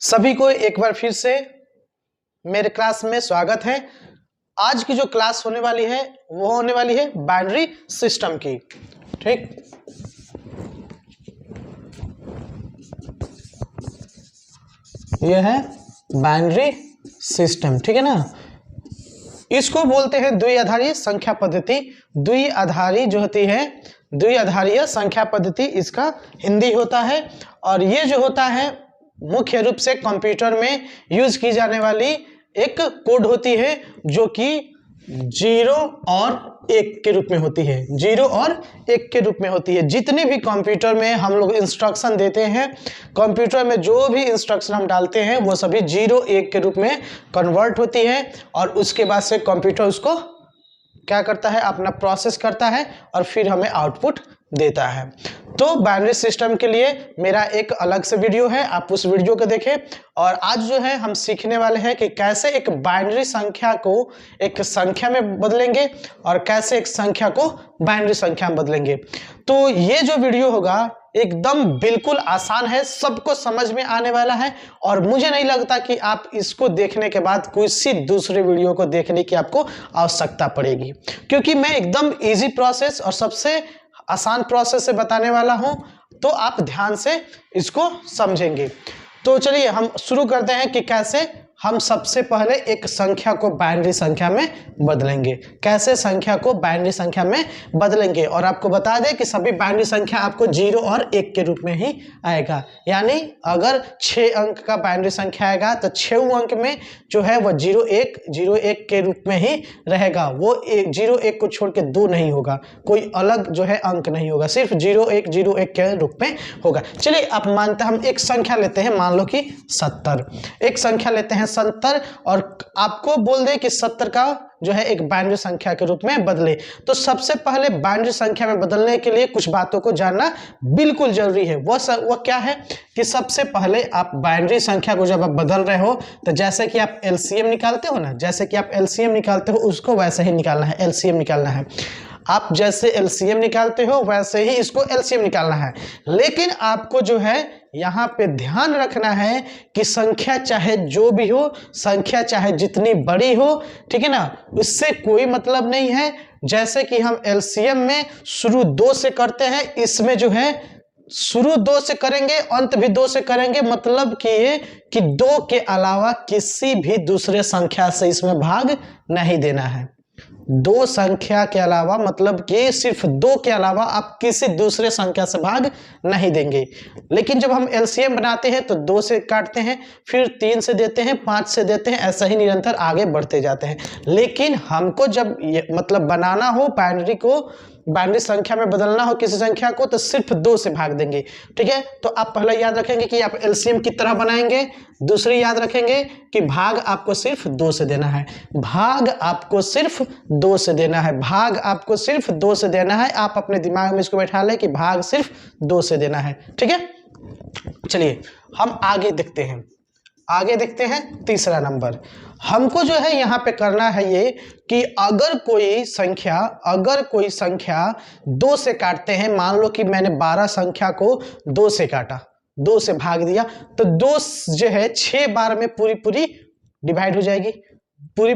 सभी को एक बार फिर से मेरे क्लास में स्वागत है। आज की जो क्लास होने वाली है वो होने वाली है बाइनरी सिस्टम की। ठीक, यह है बाइनरी सिस्टम, ठीक है ना। इसको बोलते हैं द्विआधारी संख्या पद्धति। द्विआधारी जो होती है, द्विआधारीय संख्या पद्धति इसका हिंदी होता है। और ये जो होता है मुख्य रूप से कंप्यूटर में यूज की जाने वाली एक कोड होती है जो कि 0 और 1 के रूप में होती है। 0 और 1 के रूप में होती है। जितने भी कंप्यूटर में हम लोग इंस्ट्रक्शन देते हैं, कंप्यूटर में जो भी इंस्ट्रक्शन हम डालते हैं वो सभी 0 1 के रूप में कन्वर्ट होती है। और उसके बाद से कंप्यूटर उसको क्या करता है, अपना प्रोसेस करता है और फिर हमें आउटपुट देता है। तो बाइनरी सिस्टम के लिए मेरा एक अलग से वीडियो है, आप उस वीडियो को देखें। और आज जो है हम सीखने वाले हैं कि कैसे एक बाइनरी संख्या को एक संख्या में बदलेंगे और कैसे एक संख्या को बाइनरी संख्या में बदलेंगे। तो ये जो वीडियो होगा एकदम बिल्कुल आसान है, सबको समझ में आने वाला है। और मुझे नहीं लगता कि आप इसको देखने के बाद किसी दूसरे वीडियो को देखने की आपको आवश्यकता पड़ेगी, क्योंकि मैं एकदम इजी प्रोसेस और सबसे आसान प्रोसेस से बताने वाला हूं। तो आप ध्यान से इसको समझेंगे। तो चलिए हम शुरू करते हैं कि कैसे हम सबसे पहले एक संख्या को बाइनरी संख्या में बदलेंगे। कैसे संख्या को बाइनरी संख्या में बदलेंगे। और आपको बता दें कि सभी बाइनरी संख्या आपको 0 और 1 के रूप में ही आएगा। यानी अगर 6 अंक का बाइनरी संख्या आएगा तो 6 अंक में जो है वो 0 1 के रूप में ही रहेगा। वो 0 1 को छोड़ के 2 नहीं होगा, कोई अलग जो है अंक नहीं होगा, सिर्फ 0 1 के रूप में होगा। चलिए आप मानते हैं हम एक संख्या लेते हैं, मान लो कि 70। एक संख्या लेते हैं 70 और आपको बोल दे कि 70 का जो है एक बाइनरी संख्या के रूप में बदले। तो सबसे पहले बाइनरी संख्या में बदलने के लिए कुछ बातों को जानना बिल्कुल जरूरी है। वो क्या है कि सबसे पहले आप बाइनरी संख्या को जब आप बदल रहे हो तो जैसे कि आप एलसीएम निकालते हो ना, जैसे कि आप एलसीएम निकालते हो उसको वैसे ही निकालना है, एलसीएम निकालना है। आप जैसे एलसीएम निकालते हो वैसे ही इसको एलसीएम निकालना है। लेकिन आपको जो है यहाँ पे ध्यान रखना है कि संख्या चाहे जो भी हो, संख्या चाहे जितनी बड़ी हो, ठीक है ना, इससे कोई मतलब नहीं है। जैसे कि हम एलसीएम में शुरू 2 से करते हैं, इसमें जो है शुरू 2 से करेंगे, अंत भी 2 से करेंगे। मतलब कि ये कि 2 के अलावा किसी भी दूसरे संख्या से इसमें भाग नहीं देना है। 2 संख्या के अलावा, मतलब कि सिर्फ 2 के अलावा आप किसी दूसरे संख्या से भाग नहीं देंगे। लेकिन जब हम एलसीएम बनाते हैं तो 2 से काटते हैं, फिर 3 से देते हैं, 5 से देते हैं, ऐसा ही निरंतर आगे बढ़ते जाते हैं। लेकिन हमको जब मतलब बनाना हो बाइनरी को, बाइनरी संख्या में बदलना हो किसी संख्या को, तो सिर्फ 2 से भाग देंगे। ठीक है, तो आप पहले याद रखेंगे कि आप एलसीएम की तरह बनाएंगे। दूसरी याद रखेंगे कि भाग आपको सिर्फ 2 से देना है। भाग आपको सिर्फ 2 से देना है। भाग आपको सिर्फ 2 से देना है। आप अपने दिमाग में इसको बैठा लें कि भाग सिर्फ 2 से देना है। ठीक है, चलिए हम आगे देखते हैं। आगे देखते हैं तीसरा नंबर। हमको जो है यहाँ पे करना है ये कि अगर कोई संख्या 2 से काटते हैं, मान लो कि मैंने 12 संख्या को 2 से काटा, 2 से भाग दिया, तो 2 जो है 6 बार में पूरी डिवाइड हो जाएगी, पूरी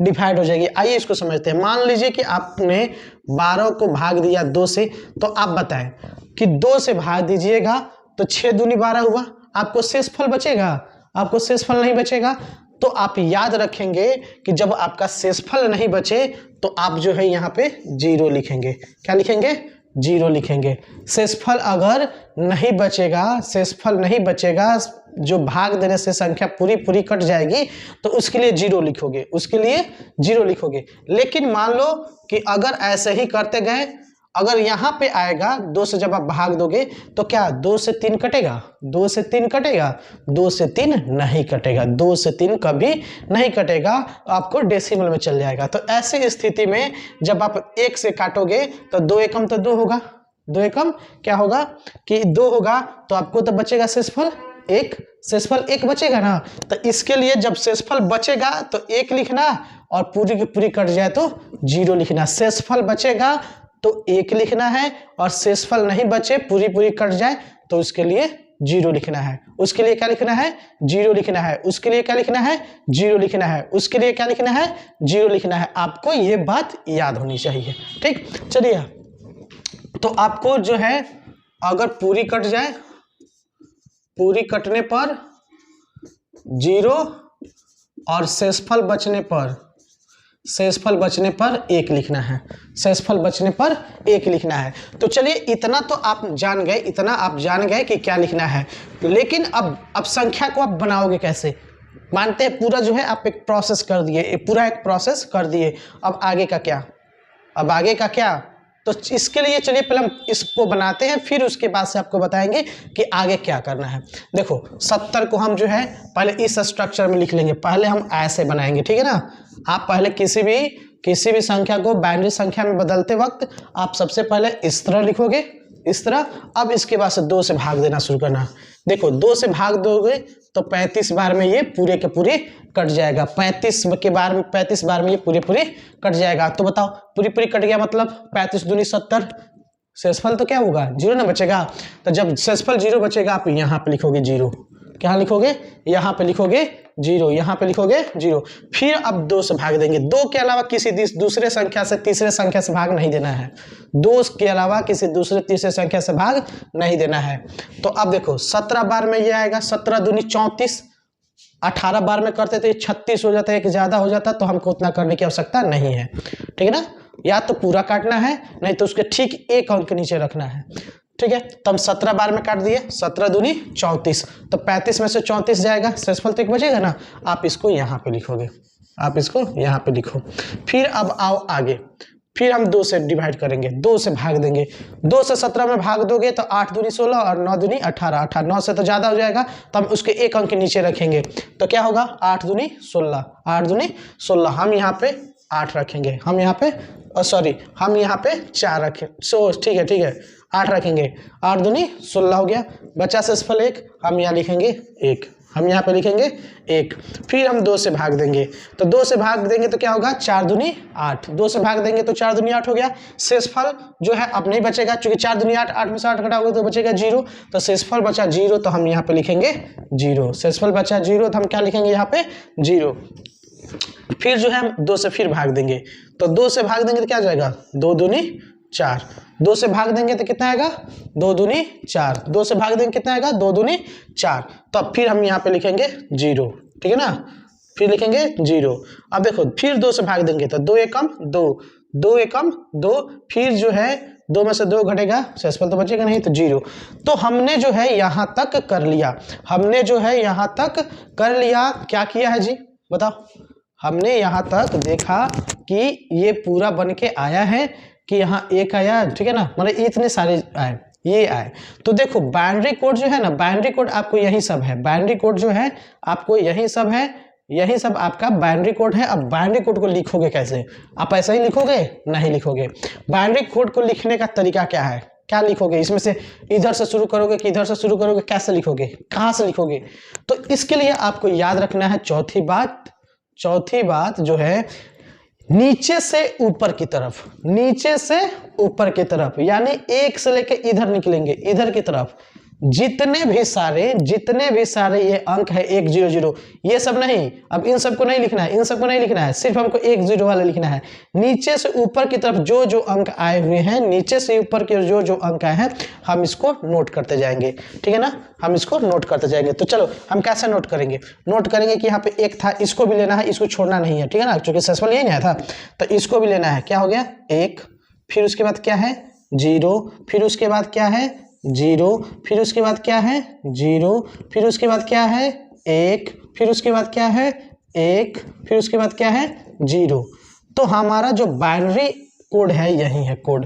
डिवाइड हो जाएगी। आइए इसको समझते हैं। मान लीजिए कि आपने 12 को भाग दिया 2 से, तो आप बताएं कि 2 से भाग दीजिएगा तो 6 दूनी 12 हुआ, आपको शेषफल बचेगा? आपको शेषफल नहीं बचेगा। तो आप याद रखेंगे कि जब आपका शेषफल नहीं बचे तो आप जो है यहाँ पे 0 लिखेंगे। क्या लिखेंगे? 0 लिखेंगे। शेषफल अगर नहीं बचेगा, शेषफल नहीं बचेगा, जो भाग देने से संख्या पूरी कट जाएगी, तो उसके लिए 0 लिखोगे, उसके लिए 0 लिखोगे। लेकिन मान लो कि अगर ऐसे ही करते गए, अगर यहाँ पे आएगा 2 से जब आप भाग दोगे तो क्या 2 से 3 कटेगा? 2 से 3 कटेगा? 2 से 3 नहीं कटेगा। 2 से 3 कभी नहीं कटेगा, आपको डेसिमल में चल जाएगा। तो ऐसी स्थिति में जब आप 1 से काटोगे तो 2 एकम तो 2 होगा, 2 एकम क्या होगा कि 2 होगा, तो आपको तो बचेगा शेषफल 1, शेषफल 1 बचेगा ना। तो इसके लिए जब शेषफल बचेगा तो 1 लिखना और पूरी की पूरी कट जाए तो 0 लिखना। शेषफल बचेगा तो 1 लिखना है और शेषफल नहीं बचे, पूरी कट जाए तो उसके लिए जीरो लिखना है, उसके लिए क्या लिखना है, जीरो लिखना है, उसके लिए क्या लिखना है, जीरो लिखना है, उसके लिए क्या लिखना है, जीरो लिखना है। आपको ये बात याद होनी चाहिए। ठीक, चलिए, तो आपको जो है अगर पूरी कट जाए, पूरी कटने पर जीरो और शेषफल बचने पर, शेषफल बचने पर एक लिखना है, शेषफल बचने पर एक लिखना है। तो चलिए इतना तो आप जान गए, इतना आप जान गए कि क्या लिखना है। लेकिन अब संख्या को आप बनाओगे कैसे, मानते हैं पूरा जो है आप एक प्रोसेस कर दिए, पूरा एक प्रोसेस कर दिए। अब आगे का क्या, अब आगे का क्या, तो इसके लिए चलिए पहले हम इसको बनाते हैं, फिर उसके बाद से आपको बताएंगे कि आगे क्या करना है। देखो 70 को हम जो है पहले इस स्ट्रक्चर में लिख लेंगे, पहले हम ऐसे बनाएंगे, ठीक है ना। आप पहले किसी भी संख्या को बाइनरी संख्या में बदलते वक्त आप सबसे पहले इस तरह लिखोगे, इस तरह। अब इसके बाद से 2 से भाग देना शुरू करना। देखो 2 से भाग दोगे तो 35 बार में ये पूरे के पूरे कट जाएगा, 35 बार में ये पूरे कट जाएगा। तो बताओ पूरी कट गया मतलब 35 दूनी 70, शेषफल तो क्या होगा, जीरो ना बचेगा। तो जब शेषफल जीरो बचेगा आप यहाँ पे लिखोगे जीरो, क्या लिखोगे, यहाँ पे लिखोगे जीरो, यहाँ पे लिखोगे जीरो। फिर अब 2 से भाग देंगे, 2 के अलावा किसी दूसरे संख्या से तीसरे संख्या से भाग नहीं देना है, 2 के अलावा किसी दूसरे तीसरे संख्या से भाग नहीं देना है। तो अब देखो 17 बार में ये आएगा, 17 दूनी 34, 18 बार में करते तो ये 36 हो जाता है, एक ज़्यादा हो जाता, तो हमको उतना करने की आवश्यकता नहीं है, ठीक है ना। या तो पूरा काटना है, नहीं तो उसके ठीक एक अंक नीचे रखना है, ठीक है। तो हम 17 बार में काट दिए, 17 दूनी 34, तो 35 में से 34 जाएगा, शेषफल तो एक बचेगा ना। आप इसको यहाँ पे लिखोगे, आप इसको यहाँ पे लिखो। फिर अब आओ आगे, फिर हम 2 से डिवाइड करेंगे, 2 से भाग देंगे। 2 से 17 में भाग दोगे तो 8 दूनी 16 और 9 दूनी 18, 9 से तो ज़्यादा हो जाएगा, तो हम उसके एक अंक के नीचे रखेंगे, तो क्या होगा 8 दूनी 16, 8 दूनी 16। हम यहाँ पे 8 रखेंगे, हम यहाँ पे हम यहाँ पे 4 रखें, ठीक है 8 रखेंगे, 8 दूनी 16 हो गया, बचा शेषफल 1, हम यहाँ लिखेंगे 1, हम यहाँ पे लिखेंगे 1। फिर हम 2 से भाग देंगे, तो 2 से भाग देंगे तो क्या होगा 4 दूनी 8, 2 से भाग देंगे तो 4 दूनी 8 हो गया। शेषफल जो है अब नहीं बचेगा, क्योंकि 4 दूनी 8, 8 में से 8 घटाओगे तो बचेगा 0, तो शेषफल बचा 0, तो हम यहाँ पे लिखेंगे 0, शेषफल बचा 0, तो हम क्या लिखेंगे यहाँ पे 0। फिर जो है हम 2 से फिर भाग देंगे, तो 2 से भाग देंगे तो क्या जाएगा 2 दूनी 4, 2 से भाग देंगे तो कितना आएगा 2 दूनी 4, 2 से भाग देंगे कितना आएगा 2 दूनी 4, तो अब फिर हम यहाँ पे लिखेंगे 0, ठीक है ना, फिर लिखेंगे 0। अब देखो फिर 2 से भाग देंगे तो 2 एकम 2, 2 एकम 2, फिर जो है 2 में से 2 घटेगा, शेषफल तो बचेगा नहीं, तो 0। तो हमने जो है यहाँ तक कर लिया, हमने जो है यहाँ तक कर लिया। क्या किया है जी बताओ, हमने यहाँ तक देखा कि ये पूरा बन के आया है कि यहाँ एक आया, ठीक है ना, मतलब इतने सारे आए, ये आए। तो देखो बाइनरी कोड जो है ना, बाइनरी कोड आपको यही सब है, बाइनरी कोड जो है आपको यही सब है, यही सब आपका बाइनरी कोड है। अब बाइनरी कोड को लिखोगे कैसे, आप ऐसे ही लिखोगे, नहीं लिखोगे। बाइनरी कोड को लिखने का तरीका क्या है, क्या लिखोगे, इसमें से इधर से शुरू करोगे कि इधर से शुरू करोगे, कैसे लिखोगे, कहाँ से लिखोगे। तो इसके लिए आपको याद रखना है चौथी बात जो है नीचे से ऊपर की तरफ, नीचे से ऊपर की तरफ, यानी 1 से लेके इधर निकलेंगे, इधर की तरफ जितने भी सारे ये अंक है 1 0 0, ये सब नहीं, अब इन सबको नहीं लिखना है, इन सबको नहीं लिखना है, सिर्फ हमको 1 0 वाला लिखना है। नीचे से ऊपर की तरफ जो जो अंक आए हुए हैं, नीचे से ऊपर के जो जो अंक आए हैं, हम इसको नोट करते जाएंगे, ठीक है ना, हम इसको नोट करते जाएंगे। तो चलो हम कैसे नोट करेंगे कि यहाँ पे 1 था, इसको भी लेना है, इसको छोड़ना नहीं है, ठीक है ना, क्योंकि शेषफल यही आया था, तो इसको भी लेना है। क्या हो गया 1, फिर उसके बाद क्या है 0, फिर उसके बाद क्या है 0, फिर उसके बाद क्या है 0, फिर उसके बाद क्या है 1, फिर उसके बाद क्या है 1, फिर उसके बाद क्या है 0। तो हमारा जो बाइनरी कोड है यही है कोड।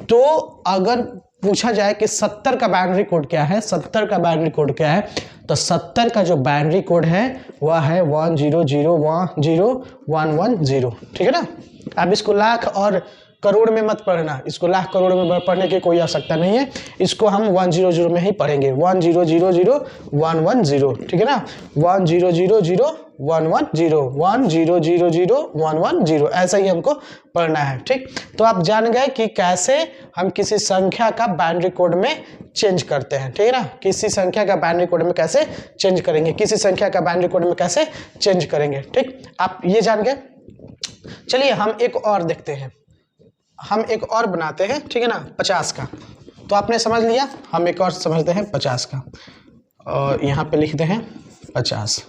तो अगर पूछा जाए कि 70 का बाइनरी कोड क्या है, 70 का बाइनरी कोड क्या है, तो 70 का जो बाइनरी कोड है वह है 1 0 0 1 0 1 1 0, ठीक है ना। अब इसको लाख और करोड़ में मत पढ़ना, इसको लाख करोड़ में पढ़ने की कोई आवश्यकता नहीं है। इसको हम 100 में ही पढ़ेंगे, 1000 ठीक है ना, 1000 110 1000 ऐसा ही हमको पढ़ना है। ठीक, तो आप जान गए कि कैसे हम किसी संख्या का बाइनरी कोड में चेंज करते हैं। ठीक है ना, किसी संख्या का बाइनरी कोड में कैसे चेंज करेंगे, किसी संख्या का बाइनरी कोड में कैसे चेंज करेंगे। ठीक, आप ये जान गए। चलिए हम एक और देखते हैं, हम एक और बनाते हैं, ठीक है ना, 50 का। तो आपने समझ लिया, हम एक और समझते हैं 50 का, और यहाँ पे लिखते हैं 50।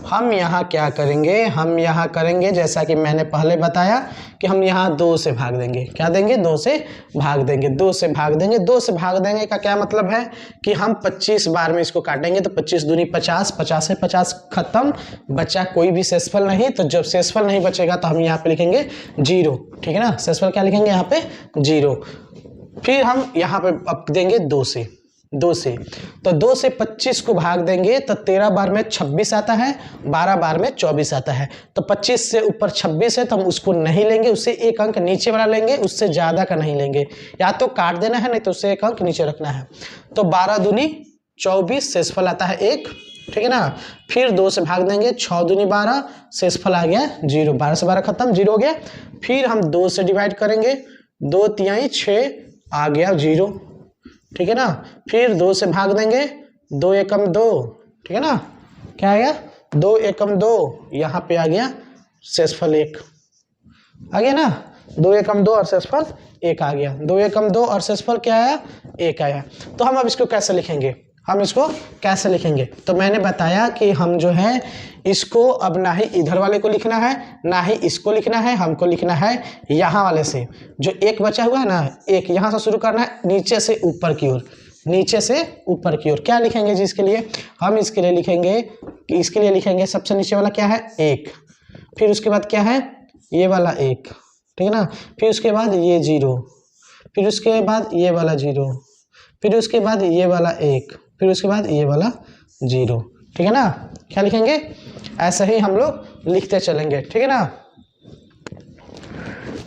हम यहाँ क्या करेंगे, हम यहाँ करेंगे जैसा कि मैंने पहले बताया कि हम यहाँ 2 से भाग देंगे। क्या देंगे, 2 से भाग देंगे, 2 से भाग देंगे। 2 से भाग देंगे का क्या मतलब है कि हम 25 बार में इसको काटेंगे, तो 25 दूनी 50, 50 से 50 खत्म, बचा कोई भी शेषफल नहीं। तो जब शेषफल नहीं बचेगा तो हम यहाँ पे लिखेंगे 0, ठीक है ना, शेषफल क्या लिखेंगे यहाँ पे 0। फिर हम यहाँ पे अब देंगे 2 से, तो 2 से 25 को भाग देंगे तो 13 बार में 26 आता है, 12 बार में 24 आता है। तो 25 से ऊपर 26 है तो हम उसको नहीं लेंगे, उससे एक अंक नीचे वाला लेंगे, उससे ज़्यादा का नहीं लेंगे, या तो काट देना है नहीं तो उससे एक अंक नीचे रखना है। तो 12 दूनी 24, शेषफल आता है 1, ठीक है ना। फिर 2 से भाग देंगे, 6 दूनी 12, शेषफल आ गया 0, 12 से 12 खत्म, 0 हो गया। फिर हम 2 से डिवाइड करेंगे, 2 तिहाई 6 आ गया 0, ठीक है ना। फिर 2 से भाग देंगे, 2 एकम 2, ठीक है ना, क्या आ गया 2 एकम 2, यहाँ पे आ गया शेषफल 1 आ गया ना, 2 एकम 2 और शेषफल 1 आ गया, 2 एकम 2 और शेषफल क्या आया 1 आया। तो हम अब इसको कैसे लिखेंगे, हम इसको कैसे लिखेंगे, तो मैंने बताया कि हम जो है इसको अब ना ही इधर वाले को लिखना है ना ही इसको लिखना है, हमको लिखना है यहाँ वाले से जो 1 बचा हुआ है ना, 1 यहाँ से शुरू करना है, नीचे से ऊपर की ओर, नीचे से ऊपर की ओर। क्या लिखेंगे जी इसके लिए, हम इसके लिए लिखेंगे कि इसके लिए लिखेंगे सबसे नीचे वाला क्या है 1, फिर उसके बाद क्या है ये वाला 1, ठीक है ना, फिर उसके बाद ये 0, फिर उसके बाद ये वाला 0, फिर उसके बाद ये वाला 1, फिर उसके बाद ये वाला 0, ठीक है ना। क्या लिखेंगे, ऐसा ही हम लोग लिखते चलेंगे, ठीक है ना।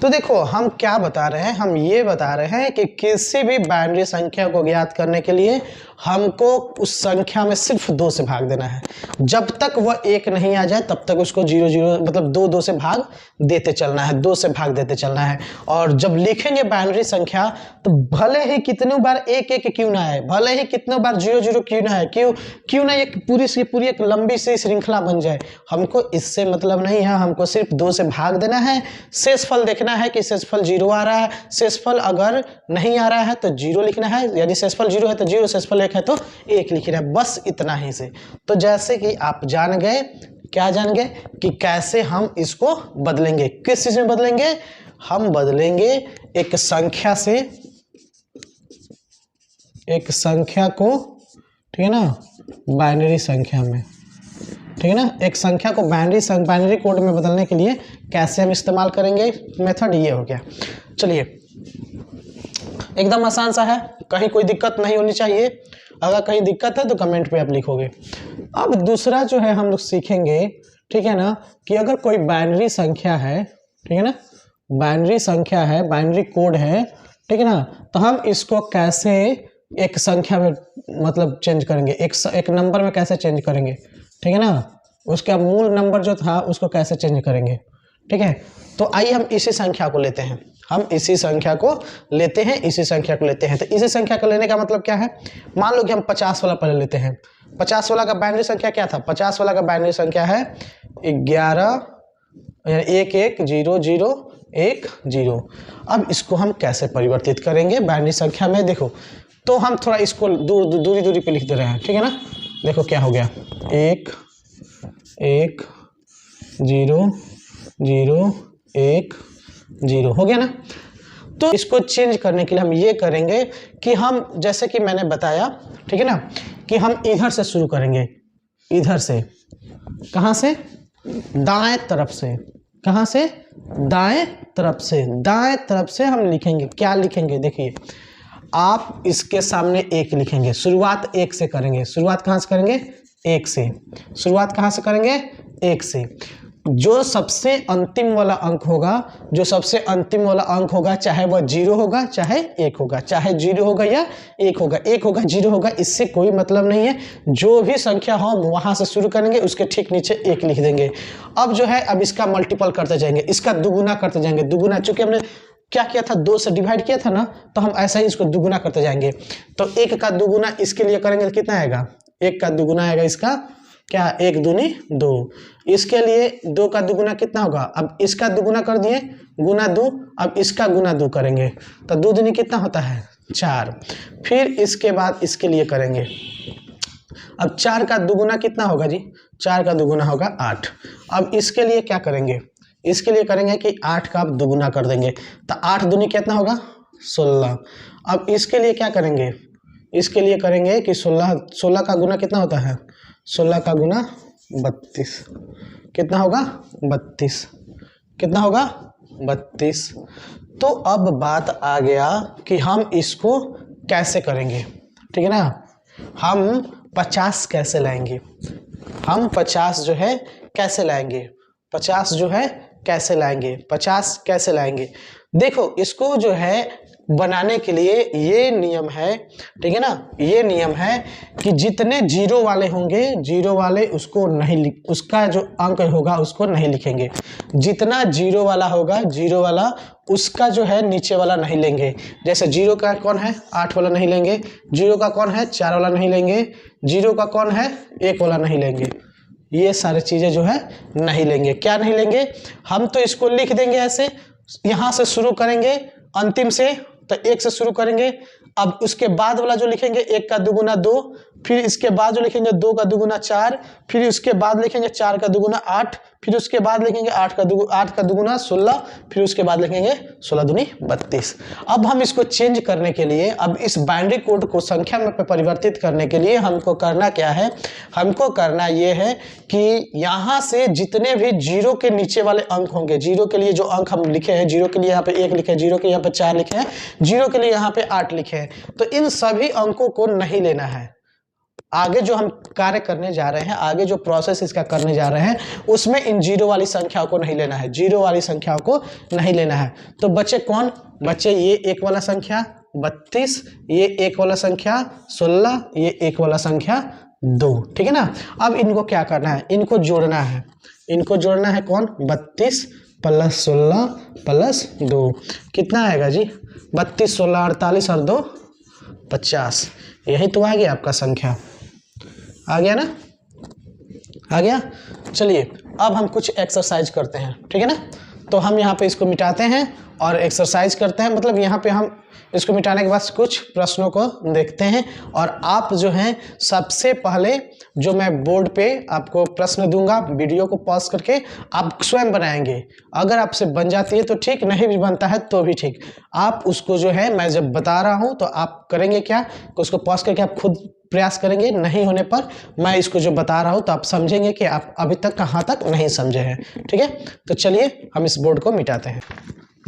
तो देखो हम क्या बता रहे हैं, हम ये बता रहे हैं कि किसी भी बाइनरी संख्या को ज्ञात करने के लिए हमको उस संख्या में सिर्फ 2 से भाग देना है। जब तक वह 1 नहीं आ जाए तब तक उसको 0 0 मतलब 2 से भाग देते चलना है, 2 से भाग देते चलना है। और जब लिखेंगे बाइनरी संख्या तो भले ही कितने बार 1 1 क्यों ना आए, भले ही कितने बार 0 0 क्यों ना आए, क्यों ना एक पूरी से पूरी एक लंबी सी श्रृंखला बन जाए, हमको इससे मतलब नहीं है, हमको सिर्फ 2 से भाग देना है। शेषफल देखना है कि शेषफल 0 आ रहा है, शेषफल अगर नहीं आ रहा है तो 0 लिखना है, यदि शेषफल 0 है तो 0, शेषफल 1 है तो 1 लिखना है, बस इतना ही से। तो जैसे कि आप जान गए, क्या जान गए कि कैसे हम इसको बदलेंगे, किस चीज में बदलेंगे, हम बदलेंगे एक संख्या से एक संख्या को, ठीक है ना, बाइनरी संख्या में, ठीक है ना, एक संख्या को बाइनरी कोड में बदलने के लिए कैसे हम इस्तेमाल करेंगे, मेथड ये हो गया। चलिए एकदम आसान सा है, कहीं कोई दिक्कत नहीं होनी चाहिए, अगर कहीं दिक्कत है तो कमेंट पे आप लिखोगे। अब दूसरा जो है हम लोग सीखेंगे, ठीक है ना, कि अगर कोई बाइनरी संख्या है, ठीक है ना, बाइनरी संख्या है, बाइनरी कोड है, ठीक है ना, तो हम इसको कैसे एक संख्या में मतलब चेंज करेंगे, एक नंबर में कैसे चेंज करेंगे, ठीक है ना, उसका मूल नंबर जो था उसको कैसे चेंज करेंगे, ठीक है। तो आइए हम इसी संख्या को लेते हैं, हम इसी संख्या को लेते हैं, इसी संख्या को लेते हैं। तो इसी संख्या को लेने का मतलब क्या है, मान लो कि हम 50 वाला पहले लेते हैं। 50 वाला का बाइनरी संख्या क्या था, 50 वाला का बाइनरी संख्या है 11 1 1 0 0 1 0। अब इसको हम कैसे परिवर्तित करेंगे बाइनरी संख्या में, देखो तो हम थोड़ा इसको दूरी पे लिख दे रहे हैं, ठीक है ना। देखो क्या हो गया, 1 1 0 0 1 0 हो गया ना। तो इसको चेंज करने के लिए हम ये करेंगे कि हम, जैसे कि मैंने बताया, ठीक है ना, कि हम इधर से शुरू करेंगे, इधर से, कहाँ से, दाएं तरफ से, कहाँ से, दाएं तरफ से, दाएं तरफ से हम लिखेंगे। क्या लिखेंगे, देखिए आप इसके सामने 1 लिखेंगे, शुरुआत 1 से करेंगे, शुरुआत कहाँ से करेंगे 1 से, शुरुआत कहाँ से करेंगे 1 से। जो सबसे अंतिम वाला अंक होगा, जो सबसे अंतिम वाला अंक होगा, चाहे वह 0 होगा चाहे 1 होगा, चाहे 0 होगा या 1 होगा, 1 होगा 0 होगा, इससे कोई मतलब नहीं है। जो भी संख्या हो हम वहां से शुरू करेंगे, उसके ठीक नीचे 1 लिख देंगे। अब जो है अब इसका मल्टीपल करते जाएंगे, इसका दुगुना करते जाएंगे। दुगुना चूंकि हमने क्या किया था, 2 से डिवाइड किया था ना, तो हम ऐसा ही इसको दुगुना करते जाएंगे। तो 1 का दुगुना इसके लिए करेंगे तो कितना आएगा, 1 का दुगुना आएगा इसका क्या, 1 दूनी 2। इसके लिए 2 का दुगुना कितना होगा, अब इसका दुगुना कर दिए गुना 2, अब इसका गुना 2 करेंगे तो 2 दूनी कितना होता है 4। फिर इसके बाद इसके लिए करेंगे, अब 4 का दुगुना कितना होगा जी, 4 का दुगुना होगा 8। अब इसके लिए क्या करेंगे, इसके लिए करेंगे कि 8 का आप दुगुना कर देंगे तो 8 दूनी कितना होगा 16। अब इसके लिए क्या करेंगे, इसके लिए करेंगे कि 16 का गुना कितना होता है, 16 का गुना 32, कितना होगा 32, कितना होगा 32। तो अब बात आ गया कि हम इसको कैसे करेंगे, ठीक है ना। हम 50 कैसे लाएंगे, हम 50 जो है कैसे लाएंगे, 50 जो है कैसे लाएंगे, 50 कैसे लाएंगे। देखो इसको जो है बनाने के लिए ये नियम है, ठीक है ना, ये नियम है कि जितने 0 वाले होंगे, 0 वाले उसको नहीं, उसका जो अंक होगा उसको नहीं लिखेंगे। जितना 0 वाला होगा, 0 वाला उसका जो है नीचे वाला नहीं लेंगे। जैसे 0 का कौन है 8 वाला नहीं लेंगे, 0 का कौन है 4 वाला नहीं लेंगे, 0 का कौन है 1 वाला नहीं लेंगे। ये सारी चीजें जो है नहीं लेंगे। क्या नहीं लेंगे, हम तो इसको लिख देंगे ऐसे, यहां से शुरू करेंगे अंतिम से, तो 1 से शुरू करेंगे। अब उसके बाद वाला जो लिखेंगे 1 का दुगुना 2, फिर इसके बाद जो लिखेंगे 2 का दुगुना 4, फिर उसके बाद लिखेंगे 4 का दुगुना 8, फिर उसके बाद लिखेंगे 8 का दुगुना 16, फिर उसके बाद लिखेंगे 16 दूनी 32। अब हम इसको चेंज करने के लिए, अब इस बाइनरी कोड को संख्या में परिवर्तित करने के लिए हमको करना क्या है, हमको करना ये है कि यहाँ से जितने भी 0 के नीचे वाले अंक होंगे, 0 के लिए जो अंक हम लिखे हैं, 0 के लिए यहाँ पे 1 लिखे हैं, 0 के यहाँ पे 4 लिखे हैं, 0 के लिए यहाँ पे 8 लिखे हैं, तो इन सभी अंकों को नहीं लेना है। आगे जो हम कार्य करने जा रहे हैं, आगे जो प्रोसेस इसका करने जा रहे हैं, उसमें इन 0 वाली संख्याओं को नहीं लेना है, 0 वाली संख्याओं को नहीं लेना है। तो बच्चे कौन, बच्चे ये 1 वाला संख्या 32, ये 1 वाला संख्या 16, ये 1 वाला संख्या 2, ठीक है ना। अब इनको क्या करना है, इनको जोड़ना है, इनको जोड़ना है कौन, 32 प्लस 16 प्लस 2 कितना आएगा जी, 32 16 48 और 2 50। यही तो आ गया आपका संख्या, आ गया ना, आ गया। चलिए अब हम कुछ एक्सरसाइज करते हैं, ठीक है ना। तो हम यहाँ पे इसको मिटाते हैं और एक्सरसाइज करते हैं, मतलब यहाँ पे हम इसको मिटाने के बाद कुछ प्रश्नों को देखते हैं। और आप जो हैं सबसे पहले जो मैं बोर्ड पे आपको प्रश्न दूंगा, वीडियो को पॉज करके आप स्वयं बनाएंगे। अगर आपसे बन जाती है तो ठीक, नहीं भी बनता है तो भी ठीक। आप उसको जो है मैं जब बता रहा हूँ तो आप करेंगे क्या, उसको पॉज करके आप खुद प्रयास करेंगे, नहीं होने पर मैं इसको जो बता रहा हूँ तो आप समझेंगे कि आप अभी तक कहाँ तक नहीं समझे हैं, ठीक है। तो चलिए हम इस बोर्ड को मिटाते हैं।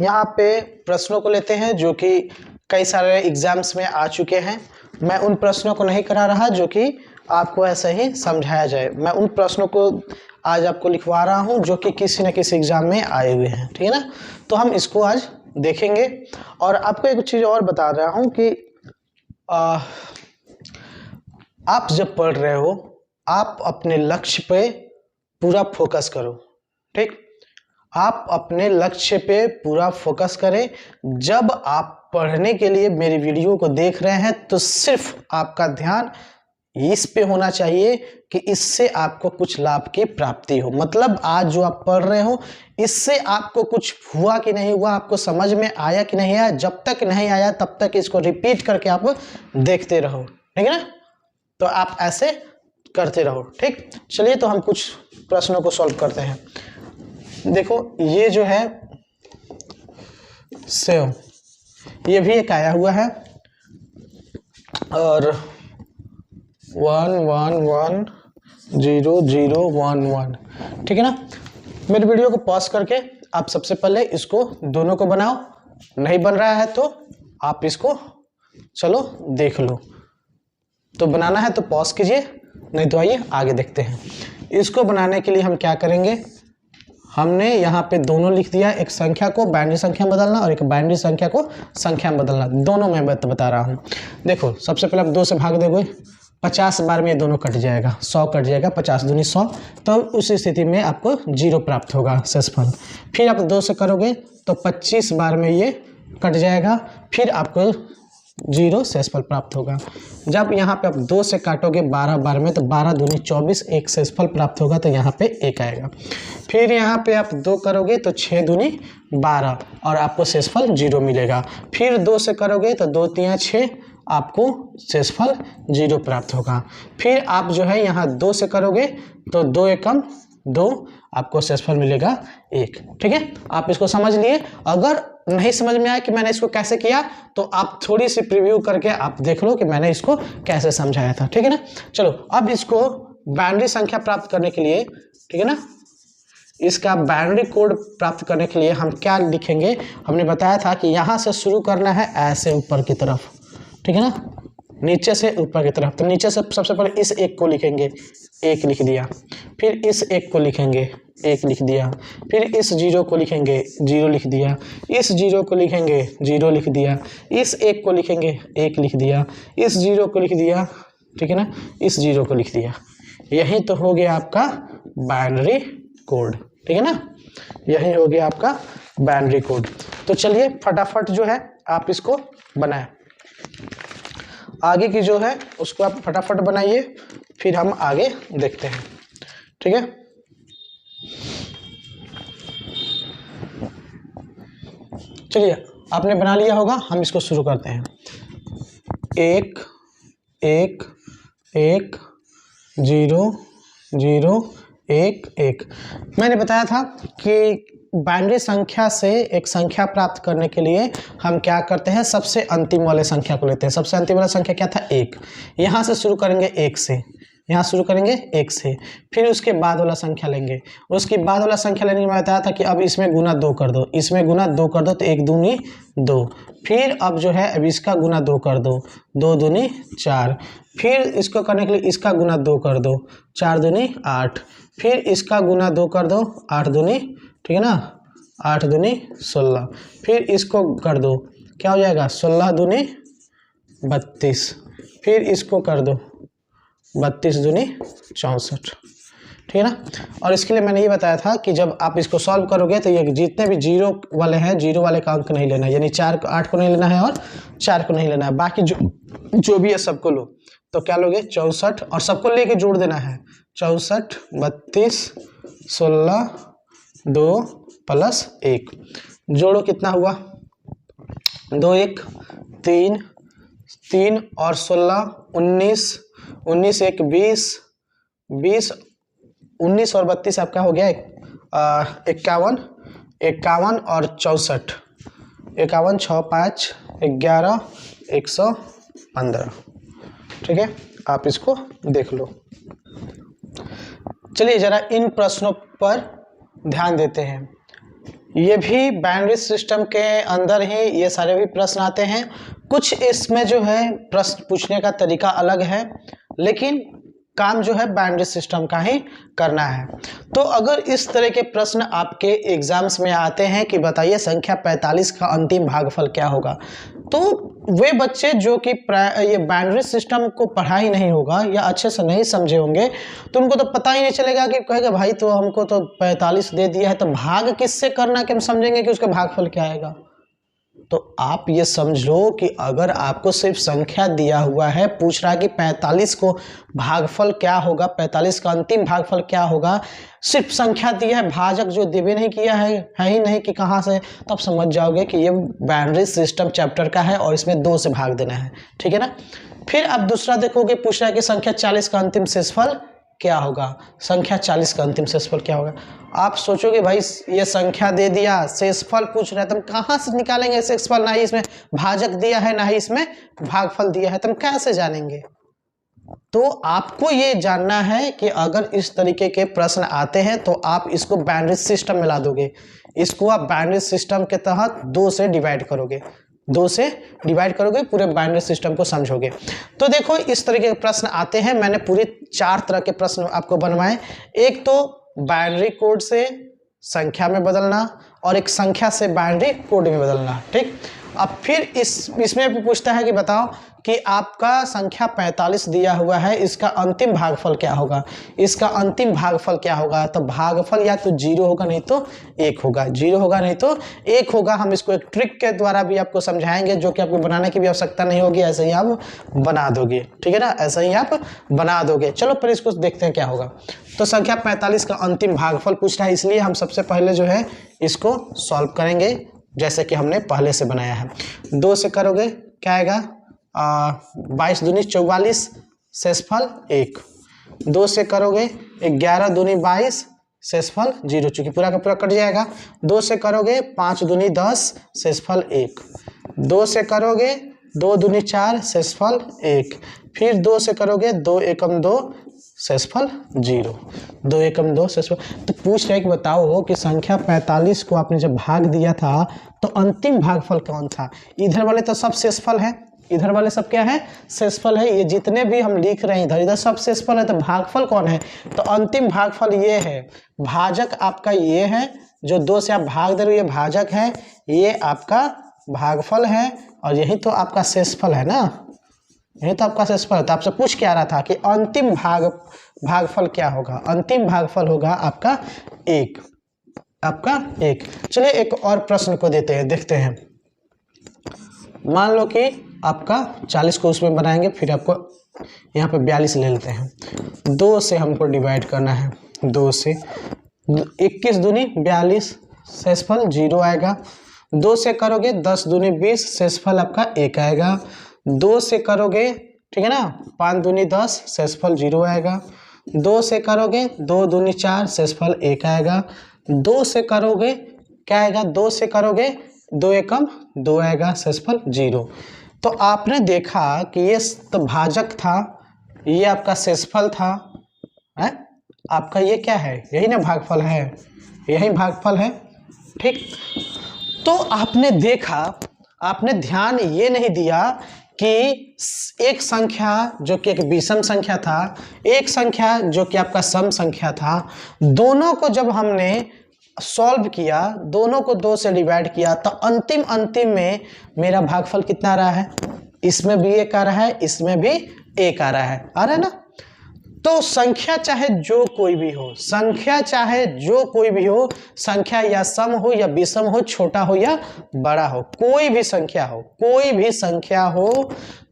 यहाँ पे प्रश्नों को लेते हैं जो कि कई सारे एग्जाम्स में आ चुके हैं। मैं उन प्रश्नों को नहीं करा रहा जो कि आपको ऐसे ही समझाया जाए, मैं उन प्रश्नों को आज आपको लिखवा रहा हूँ जो कि किसी न किसी एग्जाम में आए हुए हैं, ठीक है ना। तो हम इसको आज देखेंगे। और आपको एक चीज़ और बता रहा हूँ कि आप जब पढ़ रहे हो, आप अपने लक्ष्य पे पूरा फोकस करो, ठीक। आप अपने लक्ष्य पे पूरा फोकस करें। जब आप पढ़ने के लिए मेरी वीडियो को देख रहे हैं तो सिर्फ आपका ध्यान इस पे होना चाहिए कि इससे आपको कुछ लाभ की प्राप्ति हो। मतलब आज जो आप पढ़ रहे हो इससे आपको कुछ हुआ कि नहीं हुआ, आपको समझ में आया कि नहीं आया। जब तक नहीं आया तब तक इसको रिपीट करके आप देखते रहो, ठीक है ना। तो आप ऐसे करते रहो, ठीक। चलिए तो हम कुछ प्रश्नों को सॉल्व करते हैं। देखो ये जो है सेव, ये भी एक आया हुआ है और 1 1 1 0 0 1 1, ठीक है ना। मेरी वीडियो को पॉज करके आप सबसे पहले इसको दोनों को बनाओ, नहीं बन रहा है तो आप इसको चलो देख लो। तो बनाना है तो पॉज कीजिए, नहीं तो आइए आगे देखते हैं। इसको बनाने के लिए हम क्या करेंगे, हमने यहाँ पे दोनों लिख दिया, एक संख्या को बाइनरी संख्या में बदलना और एक बाइनरी संख्या को संख्या में बदलना, दोनों मैं बता रहा हूँ। देखो सबसे पहले आप 2 से भाग दोगे, 50 बार में ये दोनों कट जाएगा, 100 कट जाएगा, 50 दूनी 100, तो उस स्थिति में आपको 0 प्राप्त होगा शेषफल। फिर आप 2 से करोगे तो 25 बार में ये कट जाएगा, फिर आपको 0 शेषफल प्राप्त होगा। जब यहाँ पे आप 2 से काटोगे 12 बार में तो 12 दूनी 24, एक शेषफल प्राप्त होगा, तो यहाँ पे 1 आएगा। फिर यहाँ पे आप 2 करोगे तो 6 दूनी 12 और आपको शेषफल 0 मिलेगा। फिर 2 से करोगे तो 2 3 6, आपको शेषफल 0 प्राप्त होगा। फिर आप जो है यहाँ 2 से करोगे तो 2 एकम 2, आपको शेषफल मिलेगा 1। ठीक है, आप इसको समझ लिए। अगर नहीं समझ में आया कि मैंने इसको कैसे किया तो आप थोड़ी सी प्रीव्यू करके आप देख लो कि मैंने इसको कैसे समझाया था। ठीक है ना, चलो अब इसको बाइनरी संख्या प्राप्त करने के लिए, ठीक है ना, इसका बाइनरी कोड प्राप्त करने के लिए हम क्या लिखेंगे, हमने बताया था कि यहाँ से शुरू करना है ऐसे ऊपर की तरफ, ठीक है ना, नीचे से ऊपर की तरफ। तो नीचे से सबसे पहले इस 1 को लिखेंगे, 1 लिख दिया, फिर इस 1 को लिखेंगे, 1 लिख दिया, फिर इस 0 को लिखेंगे, 0 लिख दिया, इस 0 को लिखेंगे, 0 लिख दिया, इस 1 को लिखेंगे, 1 लिख दिया, इस 0 को लिख दिया, ठीक है ना, इस 0 को लिख दिया। यही तो हो गया आपका बाइनरी कोड, ठीक है ना, यही हो गया आपका बाइनरी कोड। तो चलिए फटाफट जो है आप इसको बनाएं, आगे की जो है उसको आप फटाफट बनाइए, फिर हम आगे देखते हैं। ठीक है, चलिए आपने बना लिया होगा, हम इसको शुरू करते हैं। 1 1 1 0 0 1 1। मैंने बताया था कि बाइनरी संख्या से एक संख्या प्राप्त करने के लिए हम क्या करते हैं, सबसे अंतिम वाले संख्या को लेते हैं। सबसे अंतिम वाला संख्या क्या था, 1। यहाँ से शुरू करेंगे 1 से, यहाँ शुरू करेंगे 1 से, फिर उसके बाद वाला संख्या लेंगे। उसके बाद वाला संख्या लेने के बाद बताया था कि अब इसमें गुना 2 कर दो, इसमें गुना 2 कर दो, तो 1 दूनी 2। फिर अब जो है अब इसका गुना 2 कर दो, 2 दूनी 4। फिर इसको करने के लिए इसका गुना 2 कर दो, 4 दूनी 8। फिर इसका गुना 2 कर दो, 8 दूनी, ठीक है ना, 8 दूनी 16। फिर इसको कर दो, क्या हो जाएगा, 16 दूनी 32। फिर इसको कर दो, 32 दूनी 64। ठीक है ना, और इसके लिए मैंने ये बताया था कि जब आप इसको सॉल्व करोगे तो ये जितने भी 0 वाले हैं, 0 वाले का अंक नहीं लेना है, यानी 4 8 को नहीं लेना है और 4 को नहीं लेना है, बाकी जो भी है सबको लो। तो क्या लोगे, 64, और सबको लेके जोड़ देना है, 64 32 16 2 प्लस 1, जोड़ो कितना हुआ, 2 1 3 3 और 16 19 19 1 20 20 19 और 32 आपका हो गया 51 51 और 64, 51 6 5 11 115। ठीक है, आप इसको देख लो। चलिए जरा इन प्रश्नों पर ध्यान देते हैं। ये भी बाइनरी सिस्टम के अंदर ही ये सारे भी प्रश्न आते हैं। कुछ इसमें जो है प्रश्न पूछने का तरीका अलग है, लेकिन काम जो है बाइनरी सिस्टम का ही करना है। तो अगर इस तरह के प्रश्न आपके एग्जाम्स में आते हैं कि बताइए संख्या 45 का अंतिम भागफल क्या होगा, तो वे बच्चे जो कि ये बाइनरी सिस्टम को पढ़ा ही नहीं होगा या अच्छे से नहीं समझे होंगे, तो उनको तो पता ही नहीं चलेगा कि कहेगा भाई तो हमको तो 45 दे दिया है, तो भाग किससे करना कि हम समझेंगे कि उसका भागफल क्या आएगा। तो आप ये समझ लो कि अगर आपको सिर्फ संख्या दिया हुआ है, पूछ रहा है कि 45 को भागफल क्या होगा, 45 का अंतिम भागफल क्या होगा, सिर्फ संख्या दिया है, भाजक जो दिव्य नहीं किया है ही नहीं कि कहाँ से, तो आप समझ जाओगे कि ये बाइनरी सिस्टम चैप्टर का है और इसमें 2 से भाग देना है। ठीक है ना। फिर आप दूसरा देखोगे, पूछ रहा है कि संख्या 40 का अंतिम शेषफल क्या होगा, संख्या 40 का अंतिम शेषफल क्या होगा। आप सोचोगे भाई ये संख्या दे दिया, शेषफल पूछ रहे हैं, तुम कहाँ से निकालेंगे शेषफल, ना ही इसमें भाजक दिया है ना ही इसमें भागफल दिया है, तुम कैसे जानेंगे। तो आपको ये जानना है कि अगर इस तरीके के प्रश्न आते हैं तो आप इसको बाइनरी सिस्टम में ला दोगे, इसको आप बाइनरी सिस्टम के तहत 2 से डिवाइड करोगे, 2 से डिवाइड करोगे, पूरे बाइनरी सिस्टम को समझोगे। तो देखो इस तरीके के प्रश्न आते हैं। मैंने पूरे 4 तरह के प्रश्न आपको बनवाए। एक तो बाइनरी कोड से संख्या में बदलना और एक संख्या से बाइनरी कोड में बदलना। ठीक, अब फिर इसमें भी पूछता है कि बताओ कि आपका संख्या 45 दिया हुआ है, इसका अंतिम भागफल क्या होगा, इसका अंतिम भागफल क्या होगा। तो भागफल या तो 0 होगा नहीं तो 1 होगा, 0 होगा नहीं तो 1 होगा। हम इसको एक ट्रिक के द्वारा भी आपको समझाएंगे जो कि आपको बनाने की भी आवश्यकता नहीं होगी, ऐसे ही आप बना दोगे। ठीक है ना, ऐसे ही आप बना दोगे। चलो पर इसको देखते हैं क्या होगा। तो संख्या 45 का अंतिम भागफल पूछ रहा है, इसलिए हम सबसे पहले जो है इसको सॉल्व करेंगे जैसे कि हमने पहले से बनाया है। 2 से करोगे क्या आएगा, 22 दूनी 44, शेषफल 1। 2 से करोगे 11 दूनी 22, शेषफल 0, चूंकि पूरा का पूरा कट जाएगा। 2 से करोगे 5 दूनी 10, शेषफल 1। 2 से करोगे 2 दूनी 4, शेषफल 1। फिर 2 से करोगे 2 एकम 2, शेषफल 0। 2 एकम 2 शेषफल। तो पूछ रहे कि बताओ कि संख्या 45 को आपने जब भाग दिया था तो अंतिम भागफल कौन था। इधर वाले तो सब शेषफल है, इधर वाले सब क्या है, शेषफल है। ये जितने भी हम लिख रहे हैं इधर सब शेषफल है, तो भागफल कौन है, तो अंतिम भागफल ये है। भाजक आपका ये है, जो 2 से आप भाग दे रहे हो ये भाजक है, ये आपका भागफल है और यही तो आपका शेषफल है ना, यही तो आपका शेषफल है। तो आपसे पूछ क्या रहा था कि अंतिम भागफल क्या होगा। अंतिम भागफल होगा आपका 1, आपका 1। चलिए एक और प्रश्न को देते हैं, देखते हैं। मान लो कि आपका 40 को उसमें बनाएंगे, फिर आपको यहाँ पे 42 ले लेते हैं। 2 से हमको डिवाइड करना है, 2 से 21 दूनी 42, शेषफल 0 आएगा। 2 से करोगे 10 दूनी 20, शेषफल आपका 1 आएगा। 2 से करोगे, ठीक है ना, 5 दूनी 10, शेषफल 0 आएगा। 2 से करोगे 2 दूनी 4, शेषफल 1 आएगा। 2 से करोगे क्या आएगा, 2 से करोगे 2 एकम 2 आएगा, शेषफल 0। तो आपने देखा कि ये तो भाजक था, ये आपका शेषफल था, है आपका ये क्या है, यही ना भागफल है, यही भागफल है। ठीक, तो आपने देखा, आपने ध्यान ये नहीं दिया कि एक संख्या जो कि एक विषम संख्या था, एक संख्या जो कि आपका सम संख्या था, दोनों को जब हमने सॉल्व किया, दोनों को 2 से डिवाइड किया, तो अंतिम में मेरा भागफल कितना आ रहा है, इसमें भी 1 आ रहा है, इसमें भी 1 आ रहा है ना। तो संख्या चाहे जो कोई भी हो, संख्या चाहे जो कोई भी हो, संख्या या सम हो या विषम हो, छोटा हो या बड़ा हो, कोई भी संख्या हो, कोई भी संख्या हो,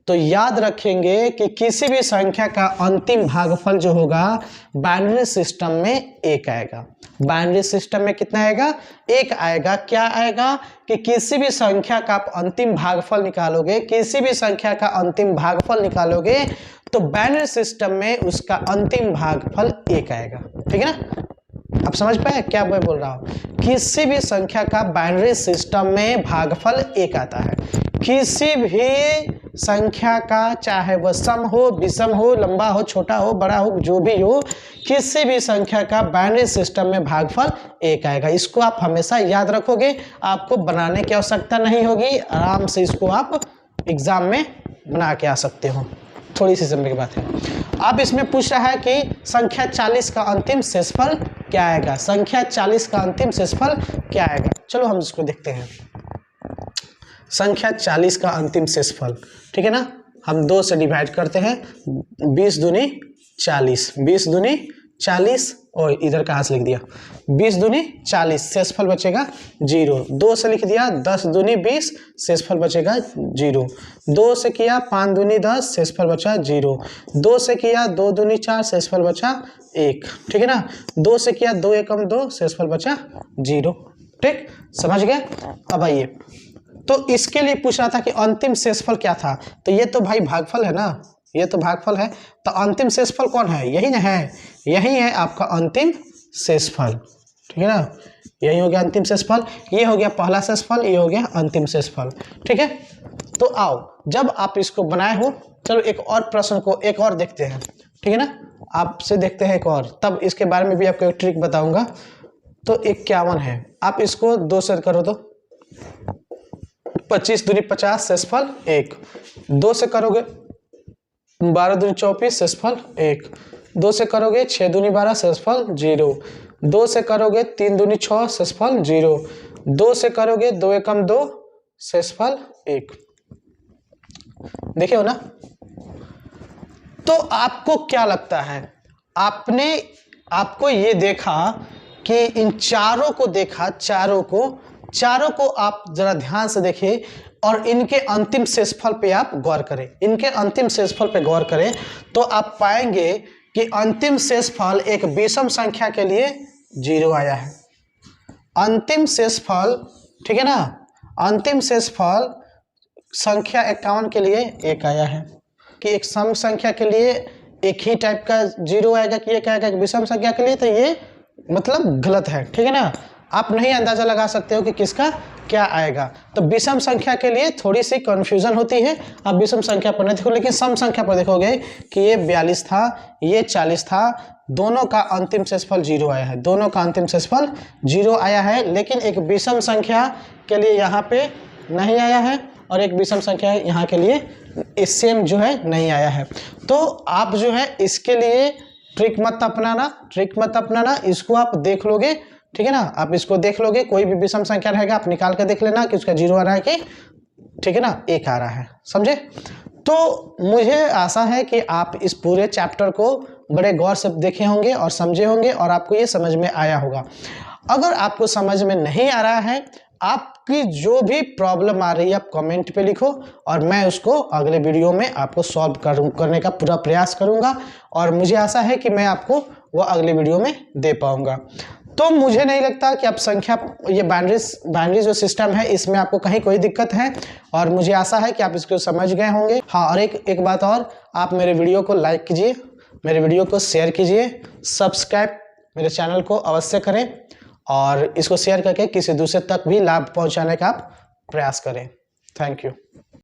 तो याद रखेंगे कि किसी भी संख्या का अंतिम भागफल जो होगा बाइनरी सिस्टम में 1 आएगा। बाइनरी सिस्टम में कितना आएगा, 1 आएगा। क्या आएगा कि किसी भी संख्या का आप अंतिम भागफल निकालोगे, किसी भी संख्या का अंतिम भागफल निकालोगे तो बाइनरी सिस्टम में उसका अंतिम भागफल 1 आएगा। ठीक है ना, आप समझ पाए क्या मैं बोल रहा हूँ। किसी भी संख्या का बाइनरी सिस्टम में भागफल 1 आता है। किसी भी संख्या का, चाहे वह सम हो, विषम हो, लंबा हो, छोटा हो, बड़ा हो, जो भी हो, किसी भी संख्या का बाइनरी सिस्टम में भागफल 1 आएगा। इसको आप हमेशा याद रखोगे, आपको बनाने की आवश्यकता नहीं होगी, आराम से इसको आप एग्जाम में बना के आ सकते हो। थोड़ी सी समझने की बात है। अब इसमें पूछ रहा है कि संख्या 40 का अंतिम शेषफल क्या आएगा, संख्या 40 का अंतिम शेषफल क्या आएगा। चलो हम इसको देखते हैं। संख्या 40 का अंतिम शेषफल, ठीक है ना, हम 2 से डिवाइड करते हैं। 20 दूनी 40, 20 दूनी 40, और इधर कहाँ से लिख दिया, 20 दूनी 40, शेषफल बचेगा 0। 2 से लिख दिया 10 दूनी 20, शेषफल बचेगा 0। 2 से किया 5 दूनी 10, शेषफल बचा 0। 2 से किया 2 दूनी 4, शेषफल बचा 1। ठीक है ना, 2 से किया 2 एकम 2, शेषफल बचा 0। ठीक, समझ गए। अब आइए, तो इसके लिए पूछ रहा था कि अंतिम शेषफल क्या था, तो ये तो भाई भागफल है ना, ये तो भागफल है, तो अंतिम शेषफल कौन है, यही ना है, यही है आपका अंतिम शेषफल। ठीक है ना, यही हो गया अंतिम शेषफल, ये हो गया पहला शेषफल, ये हो गया अंतिम शेषफल। ठीक है, तो आओ जब आप इसको बनाए हो, चलो एक और प्रश्न को एक और देखते हैं। ठीक है ना, आपसे देखते हैं एक और, तब इसके बारे में भी आपको एक ट्रिक बताऊंगा। तो 51 है, आप इसको 2 से करो तो 25 दूनी 50, शेषफल 1। 2 से करोगे 12 दूनी 24, शेषफल 1। 2 से करोगे 6 दूनी 12, शेषफल 0। 2 से करोगे 3 दूनी 6, शेषफल 0। 2 से करोगे 2 एकम 2, शेषफल 1। देखे हो ना। तो आपको क्या लगता है, आपको ये देखा कि इन चारों को देखा, चारों को आप जरा ध्यान से देखिए और इनके अंतिम शेषफल पे आप गौर करें। इनके अंतिम शेषफल पे गौर करें तो आप पाएंगे कि अंतिम शेषफल एक विषम संख्या के लिए 0 आया है। अंतिम शेषफल, ठीक है ना, अंतिम शेषफल संख्या 51 के लिए 1 आया है। कि एक सम संख्या के लिए एक ही टाइप का 0 आएगा कि एक आएगा विषम संख्या के लिए, तो ये मतलब गलत है, ठीक है ना। आप नहीं अंदाजा लगा सकते हो कि किसका क्या आएगा। तो विषम संख्या के लिए थोड़ी सी कंफ्यूजन होती है। आप विषम संख्या पर नहीं देखो, लेकिन सम संख्या पर देखोगे कि ये 42 था, ये 40 था, दोनों का अंतिम शेषफल 0 आया है, दोनों का अंतिम शेषफल 0 आया है। लेकिन एक विषम संख्या के लिए यहाँ पे नहीं आया है और एक विषम संख्या यहाँ के लिए सेम जो है नहीं आया है। तो आप जो है इसके लिए ट्रिक मत अपनाना, इसको आप देख लोगे, ठीक है ना। आप इसको देख लोगे, कोई भी विषम संख्या रहेगा आप निकाल कर देख लेना कि उसका 0 आ रहा है कि, ठीक है ना, 1 आ रहा है, समझे। तो मुझे आशा है कि आप इस पूरे चैप्टर को बड़े गौर से देखे होंगे और समझे होंगे और आपको ये समझ में आया होगा। अगर आपको समझ में नहीं आ रहा है, आपकी जो भी प्रॉब्लम आ रही है आप कमेंट पे लिखो और मैं उसको अगले वीडियो में आपको सॉल्व करने का पूरा प्रयास करूंगा और मुझे आशा है कि मैं आपको वो अगले वीडियो में दे पाऊंगा। तो मुझे नहीं लगता कि आप संख्या, ये बाइनरी जो सिस्टम है इसमें आपको कहीं कोई दिक्कत है और मुझे आशा है कि आप इसको समझ गए होंगे। हाँ, और एक बात और, आप मेरे वीडियो को लाइक कीजिए, मेरे वीडियो को शेयर कीजिए, सब्सक्राइब मेरे चैनल को अवश्य करें और इसको शेयर करके किसी दूसरे तक भी लाभ पहुंचाने का आप प्रयास करें। Thank you.